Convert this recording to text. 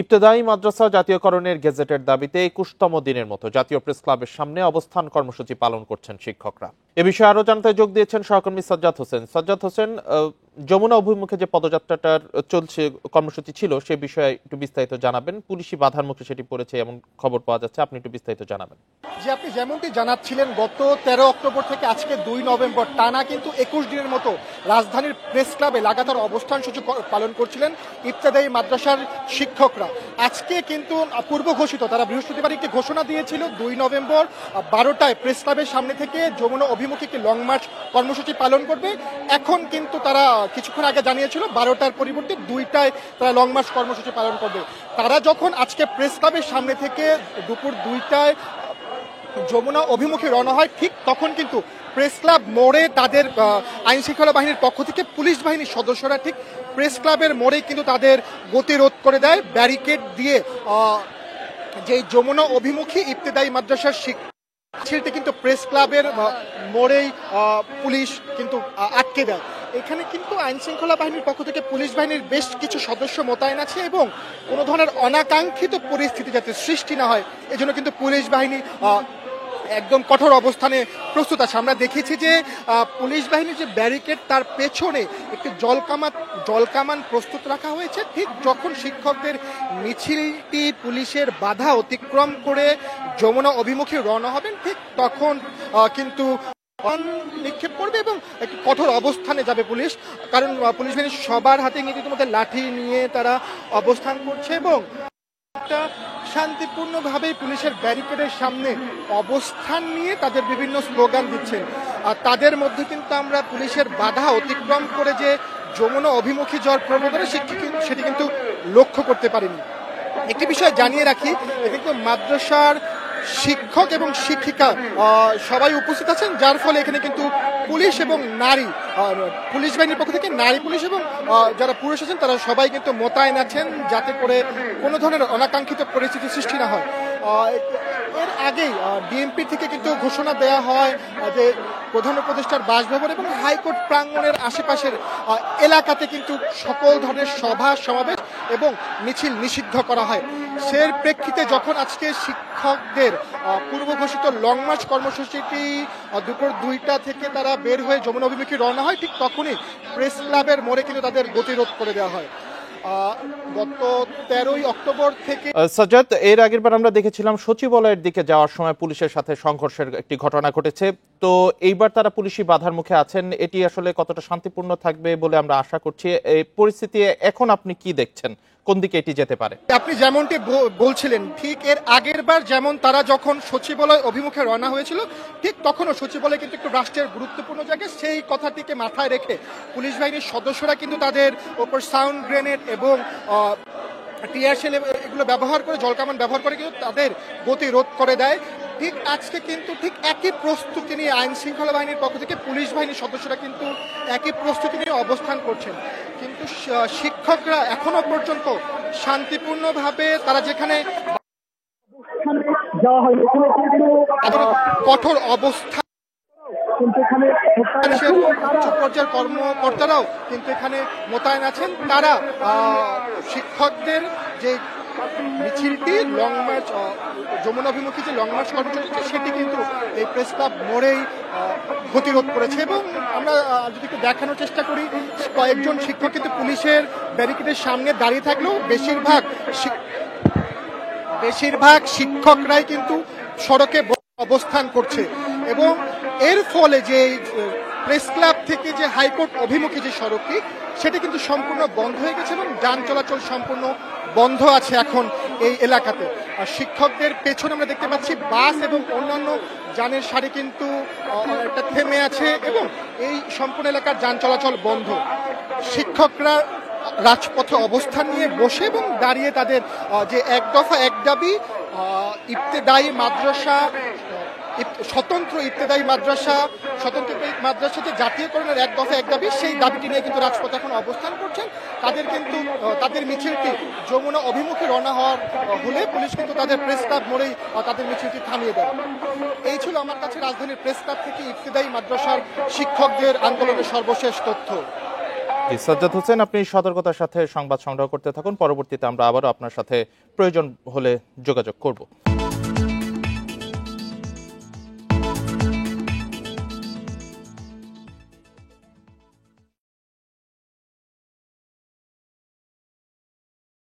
ইবতেদায়ী মাদ্রাসা জাতীয়করণের গেজেটের দাবিতে ২১তম দিনের মতো জাতীয় প্রেস ক্লাবের সামনে অবস্থান কর্মসূচি পালন করছেন শিক্ষকরা। এ বিষয়ে আরো জানতে যোগ দিয়েছেন সহকর্মী সাজ্জাদ হোসেন। সাজ্জাদ হোসেন, যমুনা অভিমুখে যে পদযাত্রাটার চলছে কর্মসূচি ছিল সে বিষয়ে একটু বিস্তারিত জানাবেন। পুলিশি বাধার মুখে সেটি পড়েছে এমন খবর পাওয়া যাচ্ছে, আপনি একটু বিস্তারিত জানাবেন। যে আপনি যেমনটি জানাচ্ছিলেন, গত ১৩ অক্টোবর থেকে আজকে ২ নভেম্বর টানা কিন্তু ২১ দিনের মতো রাজধানীর প্রেস ক্লাবে লাগাতার অবস্থান সূচি পালন করছিলেন ইবতেদায়ী মাদ্রাসার শিক্ষকরা। আজকে কিন্তু পূর্ব ঘোষিত, তারা বৃহস্পতিবার একটি ঘোষণা দিয়েছিল ২ নভেম্বর ১২টায় প্রেস ক্লাবের সামনে থেকে যমুনা অভিমুখে একটি লং মার্চ কর্মসূচি পালন করবে। এখন কিন্তু তারা কিছুক্ষণ আগে জানিয়েছিল ১২টার পরিবর্তে ২টায় তারা লং মার্চ কর্মসূচি পালন করবে। তারা যখন আজকে প্রেস ক্লাবের সামনে থেকে দুপুর ২টায় যমুনা অভিমুখে রওনা হয়, ঠিক তখন কিন্তু প্রেস ক্লাব মোড়ে তাদের আইন শৃঙ্খলা বাহিনীর পক্ষ থেকে পুলিশ বাহিনীর সদস্যরা ঠিক প্রেস ক্লাবের মোড়ে কিন্তু তাদের গতিরোধ করে দেয় ব্যারিকেড দিয়ে। যে যমুনা অভিমুখী ইবতেদায়ী মাদ্রাসার শিক্ষার্থীতে কিন্তু প্রেস ক্লাবের মোড়েই পুলিশ কিন্তু আটকে দেয়। এখানে কিন্তু আইন শৃঙ্খলা বাহিনীর পক্ষ থেকে পুলিশ বাহিনীর বেশ কিছু সদস্য মোতায়েন আছে এবং কোনো ধরনের অনাকাঙ্ক্ষিত পরিস্থিতি যাতে সৃষ্টি না হয় এজন্য কিন্তু পুলিশ বাহিনী একদম কঠোর অবস্থানে প্রস্তুত আছে। আমরা দেখেছি যে পুলিশ বাহিনীর যে ব্যারিকেড তার পেছনে একটি জলকামান প্রস্তুত রাখা হয়েছে। ঠিক যখন শিক্ষকদের মিছিলটি পুলিশের বাধা অতিক্রম করে যমুনা অভিমুখে রওনা হবেন, ঠিক তখন কিন্তু নিক্ষেপ করবে এবং একটি কঠোর অবস্থানে যাবে পুলিশ। কারণ পুলিশ বাহিনী সবার হাতে ইতিমধ্যে লাঠি নিয়ে তারা অবস্থান করছে এবং শান্তিপূর্ণভাবে পুলিশের ব্যারিকেডের সামনে অবস্থান নিয়ে তাদের বিভিন্ন স্লোগান দিচ্ছেন। আর তাদের মধ্যে কিন্তু আমরা পুলিশের বাধা অতিক্রম করে যে যমুনা অভিমুখী যাওয়ার প্রবণতা সেটি কিন্তু লক্ষ্য করতে পারিনি। একটি বিষয় জানিয়ে রাখি, কিন্তু মাদ্রাসার শিক্ষক এবং শিক্ষিকা সবাই উপস্থিত আছেন, যার ফলে এখানে কিন্তু পুলিশ এবং নারী পুলিশ বাহিনীর পক্ষ থেকে নারী পুলিশ এবং যারা পুরুষ আছেন তারা সবাই কিন্তু মোতায়েন আছেন যাতে করে কোনো ধরনের অনাকাঙ্ক্ষিত পরিস্থিতি সৃষ্টি না হয়। এর আগেই ডিএমপি থেকে কিন্তু ঘোষণা দেওয়া হয় যে প্রধান উপদেষ্টার বাসভবন এবং হাইকোর্ট প্রাঙ্গণের আশেপাশের এলাকাতে কিন্তু সকল ধরনের সভা সমাবেশ এবং মিছিল নিষিদ্ধ করা হয়। সের প্রেক্ষিতে যখন আজকে শিক্ষকদের পূর্ব ঘোষিত লং মার্চ কর্মসূচিটি দুপুর ২টা থেকে তারা বের হয়ে যমুনা অভিমুখী রওনা হয়, ঠিক তখনই প্রেস ক্লাবের মোড়ে কিন্তু তাদের গতিরোধ করে দেওয়া হয়। গত ১৩ অক্টোবর থেকে সাজ্জাদ, এর আগের বার আমরা দেখেছিলাম সচিবালয়ের দিকে যাওয়ার সময় পুলিশের সাথে সংঘর্ষের একটি ঘটনা ঘটেছে। তো এইবার তারা পুলিশি বাধার মুখে আছেন, এটি আসলে কতটা শান্তিপূর্ণ থাকবে বলে আমরা আশা করছি। এই পরিস্থিতি এখন আপনি কি দেখছেন, কোন দিকে এটি যেতে পারে? আপনি যেমনটি বলছিলেন, ঠিক এর আগের বার যেমন তারা যখন সচিবালয় অভিমুখে রওনা হয়েছিল, ঠিক তখনও সচিবালয় কিন্তু একটু রাষ্ট্রের গুরুত্বপূর্ণ জায়গায়, সেই কথাটিকে মাথায় রেখে পুলিশ বাহিনীর সদস্যরা কিন্তু তাদের ওপর সাউন্ড গ্রেনেড এবং টিয়ার শেল এগুলো ব্যবহার করে, জলকামান ব্যবহার করে কিন্তু তাদের গতিরোধ করে দেয়। ঠিক আজকে কিন্তু ঠিক একই প্রস্তুতি নিয়ে আইন শৃঙ্খলা বাহিনীর পক্ষ থেকে পুলিশ বাহিনীর সদস্যরা কিন্তু একই প্রস্তুতি নিয়ে অবস্থান করছেন। কিন্তু শিক্ষকরা এখনো পর্যন্ত শান্তিপূর্ণভাবে তারা যেখানে কঠোর অবস্থা, উচ্চ পর্যায়ের কর্মকর্তারাও কিন্তু এখানে মোতায়েন আছেন। তারা শিক্ষকদের যে মিছিলটি লং মার্চ যমুনা অভিমুখী যে লং মার্চ কর্মসূচি সেটি কিন্তু এই প্রেস ক্লাব মোড়েই গতিরোধ করেছে। এবং আমরা যদি একটু দেখানোর চেষ্টা করি, কয়েকজন শিক্ষক কিন্তু পুলিশের ব্যারিকেডের সামনে দাঁড়িয়ে থাকলেও বেশিরভাগ শিক্ষকরাই কিন্তু সড়কে অবস্থান করছে এবং এর ফলে যে প্রেস ক্লাব থেকে যে হাইকোর্ট অভিমুখী যে সড়কটি সেটি কিন্তু সম্পূর্ণ বন্ধ হয়ে গেছে এবং যান চলাচল সম্পূর্ণ বন্ধ আছে এখন এই এলাকাতে। আর শিক্ষকদের পেছনে আমরা দেখতে পাচ্ছি বাস এবং অন্যান্য যানের সারি কিন্তু একটা থেমে আছে এবং এই সম্পূর্ণ এলাকার যান চলাচল বন্ধ। শিক্ষকরা রাজপথে অবস্থান নিয়ে বসে এবং দাঁড়িয়ে তাদের যে এক দফা এক দাবি, ইবতেদায়ী মাদ্রাসা স্বতন্ত্র ইবতেদায়ী মাদ্রাসাতে জাতীয়করণের এক দফা এক দাবি, সেই দাবিটি নিয়ে কিন্তু রাজপথে এখন অবস্থান করছেন। তাদের কিন্তু তাদের মিছিলটি যমুনা অভিমুখে রওনা হওয়ার হলে পুলিশ কিন্তু তাদের প্রেস ক্লাব মোড়েই তাদের মিছিলটি থামিয়ে দেয়। এই ছিল আমার কাছে রাজধানীর প্রেস ক্লাব থেকে ইবতেদায়ী মাদ্রাসার শিক্ষকদের আন্দোলনের সর্বশেষ তথ্য। জি, সাজ্জাদ হোসেন, আপনি সতর্কতার সাথে সংবাদ সংগ্রহ করতে থাকুন। পরবর্তীতে আমরা আবারও আপনার সাথে প্রয়োজন হলে যোগাযোগ করব।